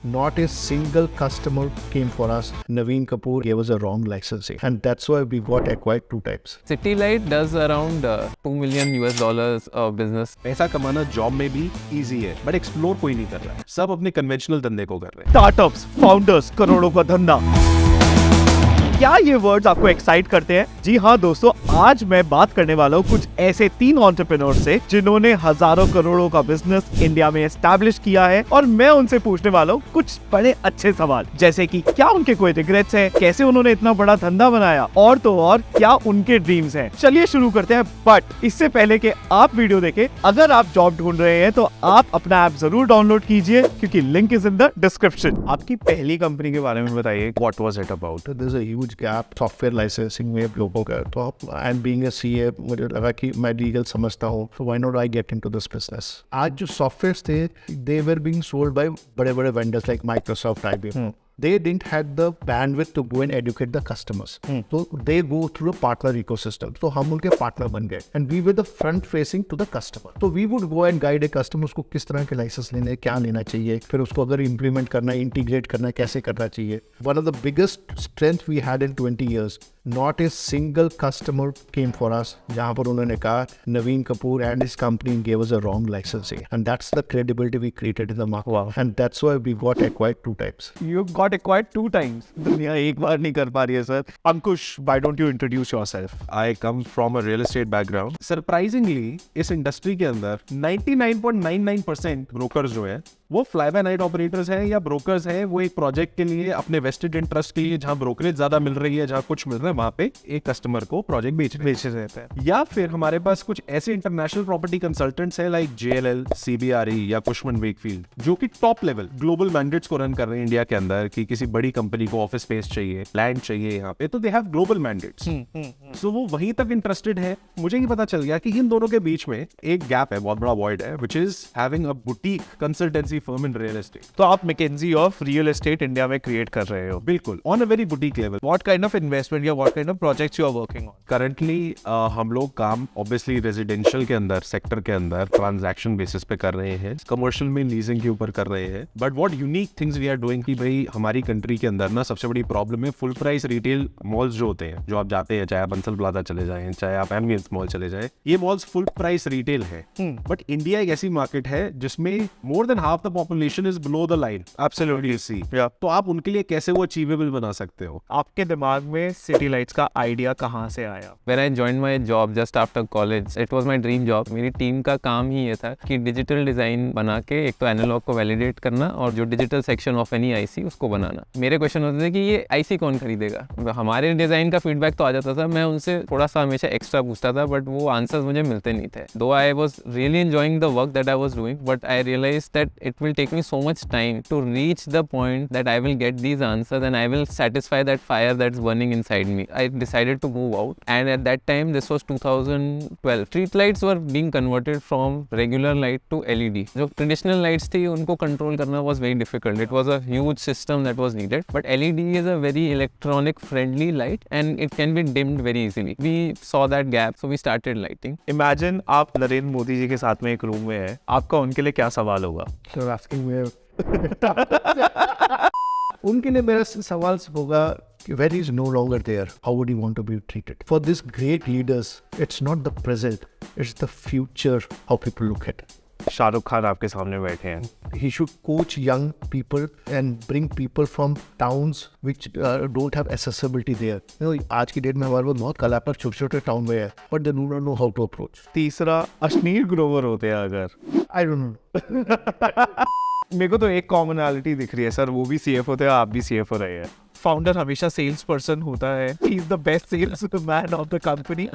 Not a single customer came for us. Naveen Kapoor gave us a wrong licensing, and that's why we got acquired 2 times. City Light does around $2 million of business. पैसा कमाना job में भी easy है, but explore कोई नहीं कर रहा है। सब अपने कन्वेंशनल धंधे को कर रहे हैं। स्टार्टअप्स, फाउंडर्स, करोड़ों का धंधा। क्या ये वर्ड्स आपको एक्साइट करते हैं? जी हाँ दोस्तों, आज मैं बात करने वाला हूँ कुछ ऐसे 3 एंटरप्रेन्योर से जिन्होंने हजारों करोड़ों का बिजनेस इंडिया में एस्टैब्लिश किया है, और मैं उनसे पूछने वाला हूँ कुछ बड़े अच्छे सवाल, जैसे कि क्या उनके कोई रिग्रेट्स हैं, कैसे उन्होंने इतना बड़ा धंधा बनाया, और तो और क्या उनके ड्रीम्स हैं। चलिए शुरू करते हैं। बट इससे पहले कि आप वीडियो देखें, अगर आप जॉब ढूंढ रहे हैं तो आप अपना ऐप जरूर डाउनलोड कीजिए, क्योंकि link is in the description. आपकी पहली कंपनी के बारे में बताइए, what was it about? There's a huge gap software licensing में लोगों का। तो आप एंड बीइंग अ सीए मुझे लगा कि मैं लीगल समझता हूँ, so why not I get into this business। आज जो सॉफ्टवेयर थे, they were being sold by बड़े बड़े vendors like Microsoft, IBM। They didn't have the bandwidth to go and educate the customers. So they go through a partner ecosystem. तो हम उनके partner बन गए, and we were the front facing to the customer. तो we would go and guide a customer, उसको किस तरह के लाइसेंस लेने, क्या लेना चाहिए, फिर उसको अगर इम्प्लीमेंट करना है, इंटीग्रेट करना है, कैसे करना चाहिए। One of the biggest strength we had in 20 years, not a single customer came for us जहाँ पर उन्होंने कहा Naveen Kapoor and his company gave us a wrong licensing, and that's the credibility we created in the market. Wow. And that's why we got acquired 2 times. You got acquired 2 times. दुनिया एक बार नहीं कर पा रही है sir. Ankush, why don't you introduce yourself? I come from a real estate background. Surprisingly, इस industry के अंदर 99.99% ब्रोकर्स जो है वो फ्लाई बाय नाइट ऑपरेटर्स हैं या ब्रोकर्स हैं। वो एक प्रोजेक्ट के लिए, अपने वेस्टेड इंटरेस्ट के लिए, जहां ब्रोकरेज ज्यादा मिल रही है, जहां कुछ मिल रहा है, वहां पे एक कस्टमर को प्रोजेक्ट बेचे रहते हैं। या फिर हमारे पास कुछ ऐसे इंटरनेशनल प्रॉपर्टी कंसल्टेंट्स हैं लाइक JLL, CBRE या कुशमन वेकफील्ड, जो कि टॉप लेवल ग्लोबल मैंडेट्स को रन कर रहे हैं इंडिया के अंदर, कि किसी बड़ी कंपनी को ऑफिस स्पेस चाहिए, लैंड चाहिए यहाँ पे, तो दे हैव ग्लोबल मैंडेट्स। सो वो वहीं तक इंटरेस्टेड है। मुझे ये पता चल गया कि इन दोनों के बीच में एक गैप है, बहुत बड़ा वॉइड है, which is having a boutique consultancy firm in real estate. तो आप McKinsey of real estate India में क्रिएट कर रहे हो? बिल्कुल, on a very boutique level. What kind of investment या what kind of projects you are working on? Currently हम लोग काम ऑब्वियसली रेजिडेंशियल के अंदर, सेक्टर के अंदर ट्रांजैक्शन बेसिस पे कर रहे हैं, कमर्शियल में लीजिंग के ऊपर कर रहे हैं। But what unique things we are doing कि भाई हमारी कंट्री के अंदर ना सबसे बड़ी प्रॉब्लम है फुल प्राइस रिटेल मॉल्स जो होते हैं, जो आप जाते हैं, चाहे आप बंसल प्लाजा चले जाएं, चाहे आप एम्बियंस मॉल चले जाएं, ये मॉल्स फुल प्राइस रिटेल है। बट इंडिया एक ऐसी मार्केट है जिसमें more than half the population is below the line. Absolutely see. तो आप उनके लिए कैसे वो अचीवेबल बना सकते हो? आपके दिमाग में सिटी लाइट्स का आइडिया कहाँ से आया? When I joined my job just after college, it was my dream job. मेरी टीम का काम ही ये था कि डिजिटल डिज़ाइन बना के एक तो एनालॉग को वैलिडेट करना और जो digital section of any IC उसको बनाना। मेरे क्वेश्चन होते थे कि ये आईसी कौन खरीदेगा। हमारे डिज़ाइन का फीडबैक तो आ जाता था, मैं उनसे थोड़ा सा हमेशा एक्स्ट्रा पूछता था, बट वो आंसर्स मुझे मिलते नहीं थे। Though I was really enjoying the work that I was doing, but I realize that it will take me so much time to reach the point that I will get these answers and I will satisfy that fire that's burning inside me. I decided to move out, and at that time, this was 2012. Street lights were being converted from regular light to LED. जो traditional lights थी उनको control करना was very difficult. It was a huge system that was needed. But LED is a very electronic friendly light and it can be dimmed very easily. We saw that gap, so we started lighting. Imagine आप नरेंद्र मोदी जी के साथ में एक room में है, आपका उनके लिए क्या सवाल होगा? So asking me उनके लिए मेरा सवाल होगा कि where is no longer there, how would you want to be treated? For these great leaders, it's not the present, it's the future, how people look at it. Shahrukh Khan आपके सामने बैठे हैं। He should coach young people and bring people from towns which don't have accessibility there. You know, आज की date में हमारे पास बहुत कलाकार छोटे-छोटे टाउन में है, but they do not know how to approach. तीसरा, अश्नीर ग्रोवर होते हैं अगर? I don't know. मेरे को तो एक कॉमनैलिटी दिख रही है सर, वो भी CFO थे, आप भी CFO रहे हैं। फाउंडर हमेशा सेल्स पर्सन होता है, he is the best salesman of the company.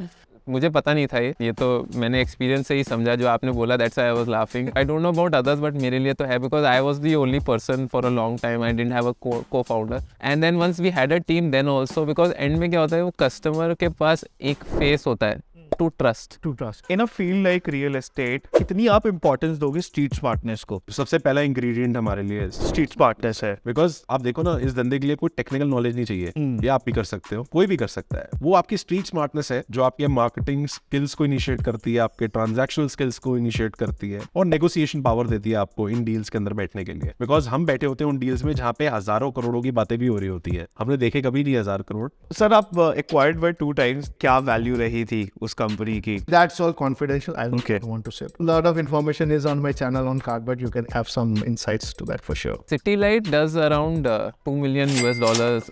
मुझे पता नहीं था ये तो मैंने एक्सपीरियंस से ही समझा जो आपने बोला, that's I was laughing. I don't know about others, but मेरे लिए तो है, because I was the only person for a long time, I didn't have a co founder, and then once we had a team then also, because end में क्या होता है, वो customer के पास एक फेस होता है to trust. To trust in a field like real estate, कितनी आप इंपॉर्टेंस दोगे स्ट्रीट स्मार्टनेस को? सबसे पहला इंग्रेडिएंट हमारे लिए स्ट्रीट स्मार्टनेस है, बिकॉज आप देखो ना, इस धंधे के लिए कोई टेक्निकल नॉलेज नहीं चाहिए, ये आप भी कर सकते हो, कोई भी कर सकता है। वो आपकी स्ट्रीट स्मार्टनेस है जो आपके मार्केटिंग स्किल्स को इनिशिएट करती है, आपके ट्रांजैक्शनल स्किल्स को इनिशिएट करती है और नेगोशिएशन पावर देती है आपको इन डील्स के अंदर बैठने के लिए। बिकॉज हम बैठे होते हैं उन डील्स में जहाँ पे हजारों करोड़ों की बातें भी हो रही होती है, हमने देखे कभी नहीं 1000 करोड़। सर आप एक्वायर्ड बाय 2 times, क्या वैल्यू रही थी उस कंपनी की? That's all confidential. I don't Okay. want to say. A lot of information is on my channel on card, but you can have some insights to that for sure. City Light does around $2 million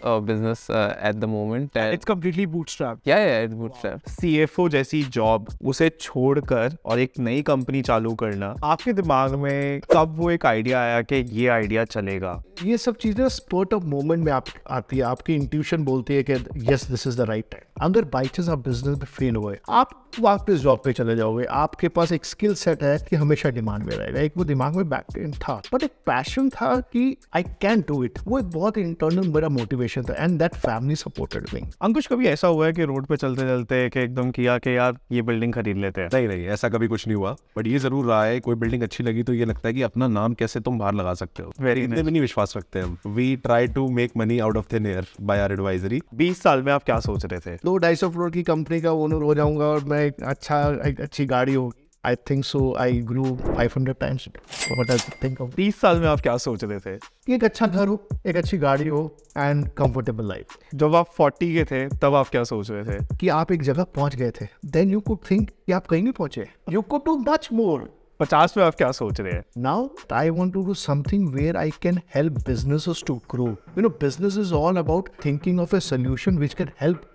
of business at the moment. And it's completely bootstrap. yeah, it's bootstrap. CFO जैसी job उसे छोड़कर और एक नई company चालू करना, आपके दिमाग में कब वो एक आइडिया आया कि ये आइडिया चलेगा? ये सब चीजें स्पर्ट ऑफ मोमेंट में आप आती है, आपकी इंट्यूशन बोलती है कि yes this is the right time. अगर बाई चांस आप बिजनेस में फेल हुए, आप वापस जॉब पे चले जाओगे, आपके पास एक स्किल सेट है कि हमेशा डिमांड में रहेगा, एक वो दिमाग में बैक था, बट एक पैशन था कि आई कैन डू इट। वो एक बहुत इंटरनल मेरा मोटिवेशन था and that family supported me. Ankush, कभी ऐसा हुआ है कि रोड पे चलते चलते कि एकदम किया कि यार ये बिल्डिंग खरीद लेते हैं? नहीं नहीं, ऐसा कभी कुछ नहीं हुआ, बट ये जरूर रहा है, कोई बिल्डिंग अच्छी लगी तो ये लगता है कि अपना नाम कैसे तुम बाहर लगा सकते हो। Very इतने nice. भी नहीं विश्वास रखते हम। We try to make money out of thin air by our advisory. 20 साल में आप क्या सोच रहे थे? 200-250 करोड़ की कंपनी का ओनर हो जाऊंगा और मैं एक अच्छी गाड़ी होगी। I think so. I grew 500 times. What I think of 30 साल में आप क्या सोच रहे थे? कि एक अच्छा घर हो, एक अच्छी गाड़ी हो एंड कंफर्टेबल लाइफ। जब आप 40 के थे तब आप क्या सोच रहे थे? कि आप एक जगह पहुंच गए थे, देन यू कुड थिंक कि आप कहीं नहीं पहुंचे, you could do much more. 50 में आप क्या सोच रहे हैं? Now I want to do something where I can help businesses to grow. You know, business is all about thinking of a solution which can help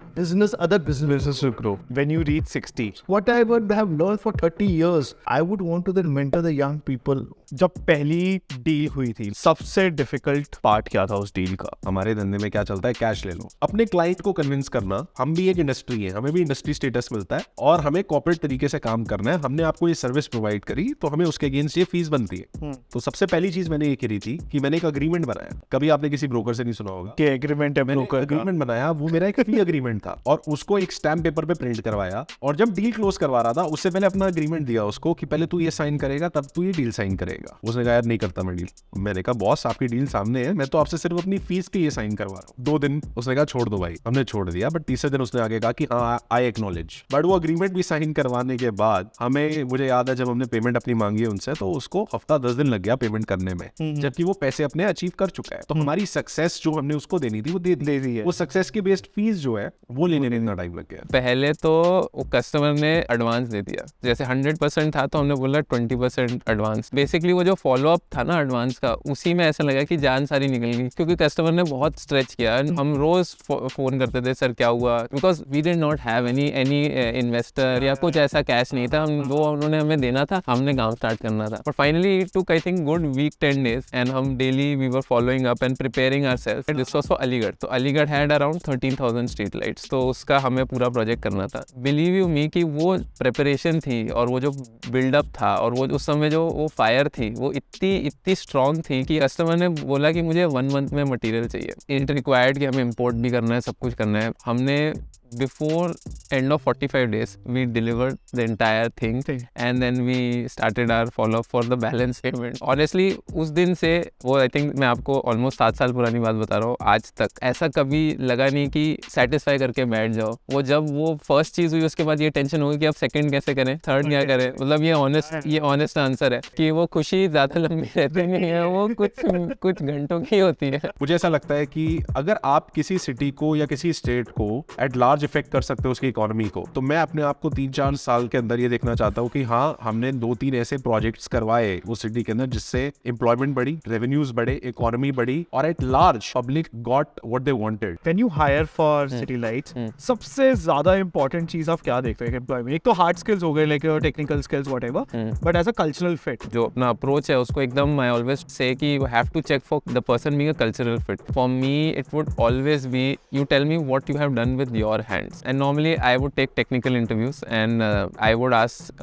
other businesses to grow. When you reach 60, What I would have learned for 30 years, I would want to then mentor the young people. जब पहली deal हुई थी, सबसे difficult part क्या था उस deal का? हमारे धंधे में क्या चलता है, कैश ले लो। अपने क्लाइंट को कन्विंस करना, हम भी एक इंडस्ट्री है, हमें भी इंडस्ट्री स्टेटस मिलता है और हमें कॉर्पोरेट तरीके से काम करना है। हमने आपको ये सर्विस प्रोवाइड करी तो हमें उसके अगेंस्ट ये फीस बनती है। तो सबसे पहली चीज मैंने ये करी थी कि मैंने एक अग्रीमेंट बनाया। कभी आपने किसी ब्रोकर से नहीं सुना होगा कि एग्रीमेंट है मैंने ब्रोकर का। अग्रीमेंट बनाया, वो मेरा एक फी अग्रीमेंट था और उसको एक स्टैम्प पेपर पे प्रिंट करवाया। और जब डील क्लोज करवा रहा था उससे पहले अपना अग्रीमेंट दिया उसको कि पहले तू ये साइन करेगा तब तू ये डील साइन करेगा। उसने कहा यार नहीं करता मैं डील। मैंने कहा बॉस आपकी डील सामने है, मैं तो आपसे सिर्फ अपनी फीस के ये साइन करवा रहा हूँ। 2 दिन उसने कहा छोड़ दो भाई, हमने छोड़ दिया। बट तीसरे दिन उसने आगे कहा कि हाँ आई एक्नॉलेज। बट वो अग्रीमेंट भी साइन करवाने के बाद हमें, मुझे याद है जब हमने पेमेंट अपनी मांगी उनसे तो उसको हफ्ता 10 दिन लग गया पेमेंट करने में, जबकि वो पैसे अपने अचीव कर चुका है। तो हमारी सक्सेस जो हमने उसको देनी थी वो दे दी है। वो सक्सेस की बेस्ड फीस जो है वो लेने में इतना टाइम लग गया। पहले तो वो कस्टमर ने एडवांस दे दिया, जैसे 100% था तो हमने बोला 20% एडवांस। बेसिकली वो जो फॉलोअप था ना एडवांस का, उसी में ऐसा लगा कि जान सारी निकल गई, क्योंकि कस्टमर ने बहुत स्ट्रेच किया। हम रोज फोन करते थे सर क्या हुआ, because we did not have any investor या कुछ ऐसा कैश नहीं था। हम वो उन्होंने हमें देना था, हमने काम स्टार्ट करना था। But finally it took I think good week 10 days and हम daily we were following up and preparing ourselves. This was for Aligarh. तो Aligarh had around 13,000 street lights, तो उसका हमें पूरा प्रोजेक्ट करना था। बिलीव यू मी कि वो प्रिपरेशन थी और वो जो बिल्डअप था और वो उस समय जो वो फायर थी वो इतनी स्ट्रॉन्ग थी कि कस्टमर ने बोला कि मुझे 1 month में मटेरियल चाहिए। इट रिक्वायर्ड कि हमें इंपोर्ट भी करना है, सब कुछ करना है। हमने before end of 45 days we delivered the entire thing and then we started our follow up for the balance payment. Honestly उस दिन से वो I think मैं आपको almost 7 साल पुरानी बात बता रहा हूँ, आज तक ऐसा कभी लगा नहीं कि satisfy करके बैठ जाओ। वो जब वो फर्स्ट चीज़ हुई उसके बाद ये टेंशन होगी कि अब सेकंड कैसे करें, थर्ड क्या करें। मतलब ये ऑनेस्ट आंसर है कि वो खुशी ज़्यादा लंबी रहती नहीं है, वो कुछ घंटों की होती है। मुझे ऐसा लगता है कि अगर आप किसी सिटी को या किसी स्टेट को एट लार्ज इफेक्ट कर सकते हो उसकी इकोनॉमी को, तो मैं अपने आप को 3-4 साल के अंदर ये देखना चाहता हूँ कि हाँ हमने 2-3 ऐसे प्रोजेक्ट्स करवाए उस सिटी के अंदर जिससे एम्प्लॉयमेंट बढ़ी, रेवेन्यूज बढ़े, इकोनॉमी बढ़ी और at large public got what they wanted. When you hire for City Lights, सबसे ज्यादा इंपॉर्टेंट चीज आप क्या देखते हैं एम्प्लॉय में? एक तो हार्ड स्किल्स हो गए, like technical skills whatever, but as a cultural fit जो अपना अप्रोच है उसको एकदम आई ऑलवेज से कि you have to check for the person being a cultural fit. For me it would always be you tell me what you have done with your hands and normally I would take technical interviews and I would ask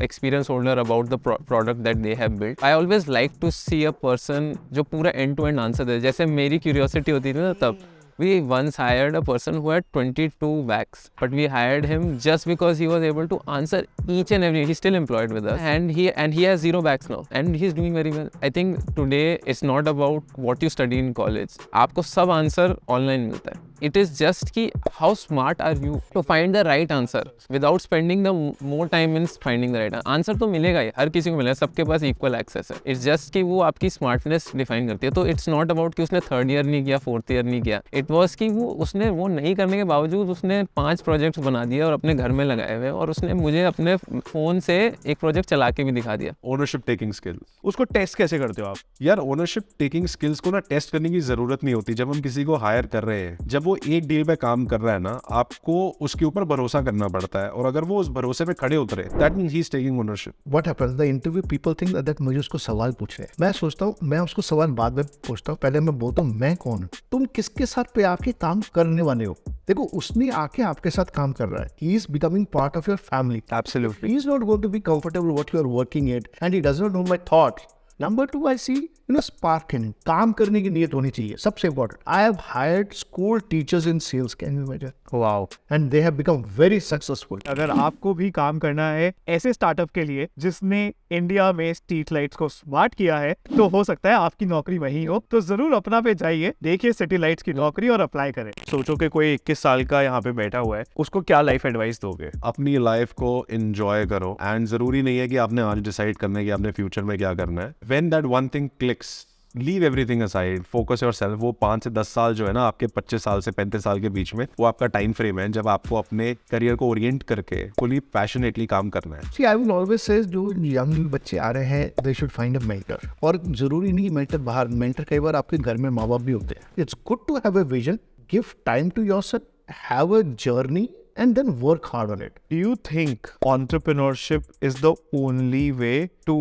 experience holder about the product that they have built. I always like to see a person जो पूरा end to end answer दे। जैसे मेरी curiosity होती थी ना तब We once hired a person who had 22 bags, but we hired him just because he was able to answer each and every. He's still employed with us, and he has 0 bags now, and he's doing very well. I think today it's not about what you study in college. आपको सब answer online मिलता है. It is just कि how smart are you to find the right answer without spending the more time in finding the right answer. तो मिलेगा ही, हर किसी को मिलेगा, सबके पास equal access है. It's just कि वो आपकी smartness define करती है. तो it's not about कि उसने 3rd year नहीं किया, 4th year नहीं किया. It was कि उसने वो नहीं करने के बावजूद उसने 5 प्रोजेक्ट्स बना दिए और अपने घर में लगाए हुए, और उसने मुझे अपने फ़ोन से एक प्रोजेक्ट चला के भी दिखा दिया. ओनरशिप टेकिंग स्किल्स, उसको टेस्ट कैसे करते हो आप? यार ओनरशिप टेकिंग स्किल्स को ना टेस्ट करने की जरूरत नहीं होती. जब हम किसी को हायर कर रहे हैं, जब वो एक डील पे काम कर रहा है ना, आपको उसके ऊपर भरोसा करना पड़ता है, और अगर वो उस भरोसे पे खड़े उतरे, that means he is taking ownership. What happens? The interview people think that मुझे उसको सवाल पूछ रहे हैं. मैं सोचता हूँ मैं उसको सवाल बाद में पूछता हूँ. पहले मैं बोलता हूँ मैं कौन हूँ, तुम किसके साथ पे आके काम करने वाले हो. देखो उसने आके आपके साथ काम कर रहा है. He is becoming part of your family. Absolutely. He is not going to be comfortable what you are working at, and he does not know my thoughts. Number 2, I see spark in him. काम करने की नीयत होनी चाहिए, सबसे important. I have hired school teachers in sales. Can you imagine? Wow. And they have become very successful. अगर आपको भी काम करना है ऐसे स्टार्टअप के लिए जिसने इंडिया में स्ट्रीट लाइट्स को स्मार्ट किया है, तो हो सकता है आपकी नौकरी वहीं हो. तो जरूर अपना पे जाइए, देखिए सिटी लाइट्स की नौकरी और अप्लाई करें. सोचो कि कोई 21 साल का यहाँ पे बैठा हुआ है, उसको क्या लाइफ एडवाइस दोगे? अपनी लाइफ को एंजॉय करो, एंड जरूरी नहीं है कि आपने आज डिसाइड करना है कि आपने फ्यूचर में क्या करना है. When that one thing clicks, leave everything aside, focus yourself. वो 5 से 10 साल जो है ना, आपके 25 साल से 35 साल के बीच में, वो आपका टाइम फ्रेम है जब आपको अपने करियर को ओरिएंट करके फुली पैशनेटली काम करना है. See, I will always say जो यंग बच्चे आ रहे हैं, they should find a mentor. और जरूरी नहीं मेंटर बाहर, मेंटर कई बार आपके घर में माँ बाप भी होते हैं. It's good to have a vision, give time to yourself, have a journey, and then work hard on it. Do you think entrepreneurship is the only way to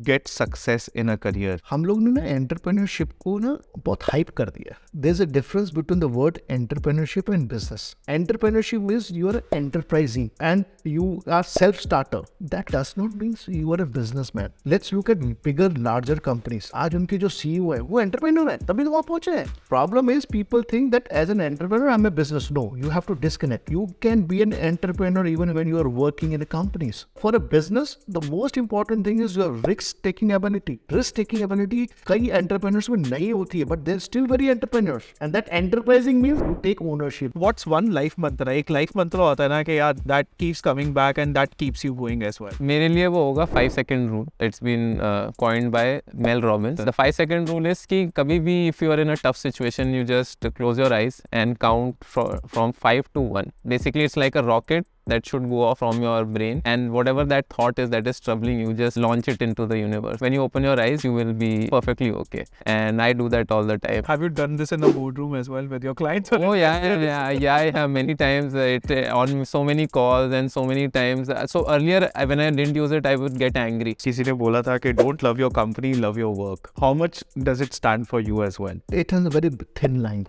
get success in a career? हम लोग ने ना entrepreneurship को ना बहुत hype कर दिया. There's a difference between the word entrepreneurship and business. Entrepreneurship means you are enterprising and you are self-starter. That does not mean you are a businessman. Let's look at bigger, larger companies. आज उनके जो CEO है वो entrepreneur है, तभी तो वहाँ पहुँचे हैं. Problem is people think that as an entrepreneur I'm a business. No, you have to disconnect. You can be an entrepreneur even when you are working in a companies. For a business, the most important thing is your risk-taking ability. Risk-taking ability कई entrepreneurs में नहीं होती है, but they're still very entrepreneurs. And that enterprising means you take ownership. What's one life mantra? एक life mantra होता है ना कि यार that keeps coming back and that keeps you going as well. मेरे लिए वो होगा 5-second rule. It's been coined by Mel Robbins. The 5-second rule is कि कभी भी if you are in a tough situation, you just close your eyes and count from 5 to 1. Basically, it's like a rocket that should go off from your brain, and whatever that thought is that is troubling you, just launch it into the universe. When you open your eyes, you will be perfectly okay. And I do that all the time. Have you done this in the boardroom as well with your clients? Oh yeah, I have many times. On so many calls and so many times. So earlier when I didn't use it, I would get angry. किसी ने बोला था कि don't love your company, love your work. How much does it stand for you as well? It has a very thin line.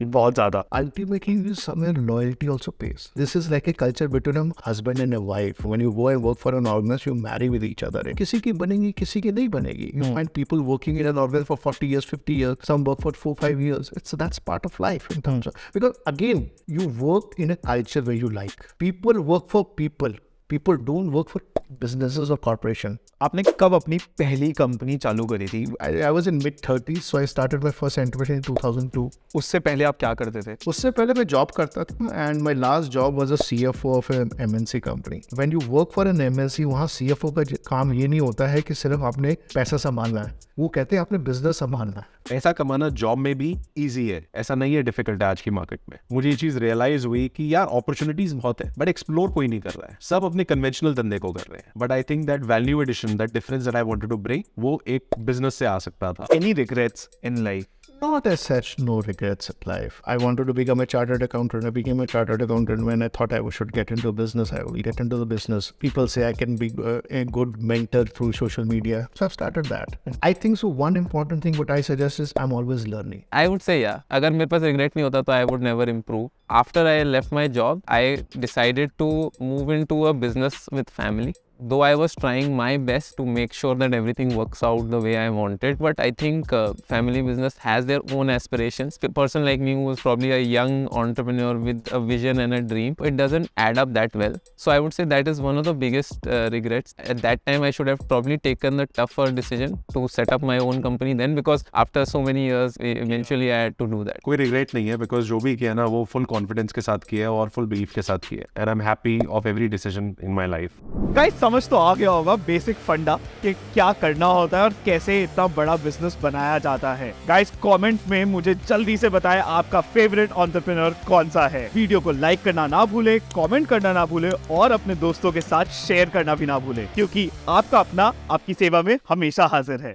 बहुत ज़्यादा. Ultimately, somewhere loyalty also pays. This is like a culture between a husband and a wife. When you go and work for an organization, you marry with each other. किसी की बनेगी, किसी की नहीं बनेगी. You find people working in an organization for 40 years, 50 years. Some work for 4-5 years. That's part of life in terms of, because again, you work in a culture where you like. People work for people. People don't work for businesses or corporation. आपने कब अपनी पहली company चालू करी थी? I was in mid-30s, so I started my first enterprise in 2002. उससे पहले आप क्या करते थे? उससे पहले मैं जॉब करता था, and my last job was a CFO of an MNC company. When you work for an MNC, वहाँ CFO का काम ये नहीं होता है कि सिर्फ आपने पैसा संभालना है. वो कहते हैं आपने बिजनेस संभालना है. पैसा कमाना जॉब में भी इजी है, ऐसा नहीं है डिफिकल्ट है आज की मार्केट में. मुझे ये चीज रियलाइज हुई कि यार अपॉर्चुनिटीज बहुत है, बट एक्सप्लोर कोई नहीं कर रहा है. सब अपने कन्वेंशनल धंधे को कर रहे हैं. But I think that value addition, that difference that I wanted to bring, वो एक बिजनेस से आ सकता था. Any regrets in life? Not as such, no regrets in life. I wanted to become a chartered accountant. I became a chartered accountant when I thought I should get into business. I will get into the business. People say I can be a good mentor through social media. So I've started that. And I think so one important thing what I suggest is I'm always learning. I would say yeah. अगर मेरे पास regret नहीं होता तो I would never improve. After I left my job, I decided to move into a business with family. though I was trying my best to make sure that everything works out the way I wanted, but I think family business has their own aspirations. A person like me who was probably a young entrepreneur with a vision and a dream, it doesn't add up that well. So I would say that is one of the biggest regrets. At that time, I should have probably taken the tougher decision to set up my own company then, because after so many years, eventually I had to do that. कोई regret नहीं है, because जो भी किया ना वो full confidence के साथ किया है और फुल बिलीफ के साथ किया है, and I am happy of every decision in my life. Guys समझ तो आ गया होगा बेसिक फंडा कि क्या करना होता है और कैसे इतना बड़ा बिजनेस बनाया जाता है। गाइस कमेंट में मुझे जल्दी से बताएं आपका फेवरेट एंटरप्रेन्योर कौन सा है। वीडियो को लाइक करना ना भूले, कमेंट करना ना भूले और अपने दोस्तों के साथ शेयर करना भी ना भूले, क्योंकि आपका अपना आपकी सेवा में हमेशा हाजिर है।